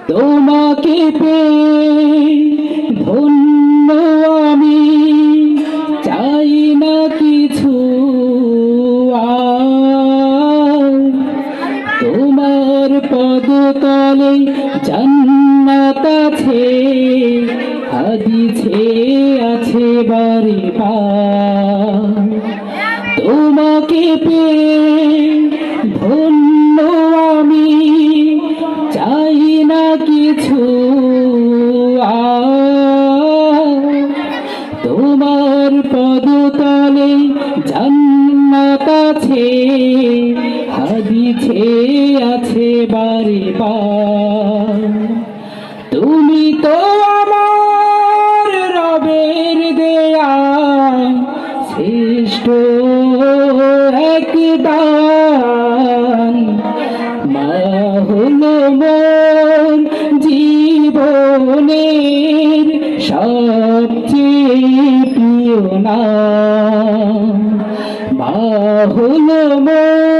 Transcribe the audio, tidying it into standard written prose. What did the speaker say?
তোমাকে পেয়ে ধন্য আমি, চাই না কিছু আর। তোমার পদতলে জান্নাত আছে, হাদিসে আছে বারে বার। তোমাকে পেয়ে ধন্য আমি, চাই না কিছু আর। তোমার পদতলে জান্নাত আছে, হাদিসে আছে বারে বার। তুমি তো আমার রবের দেয়া শ্রেষ্ঠ এক দান। মা হলো মোর জীবনের সবচেয়ে প্রিয় নাম। মা হলো মোর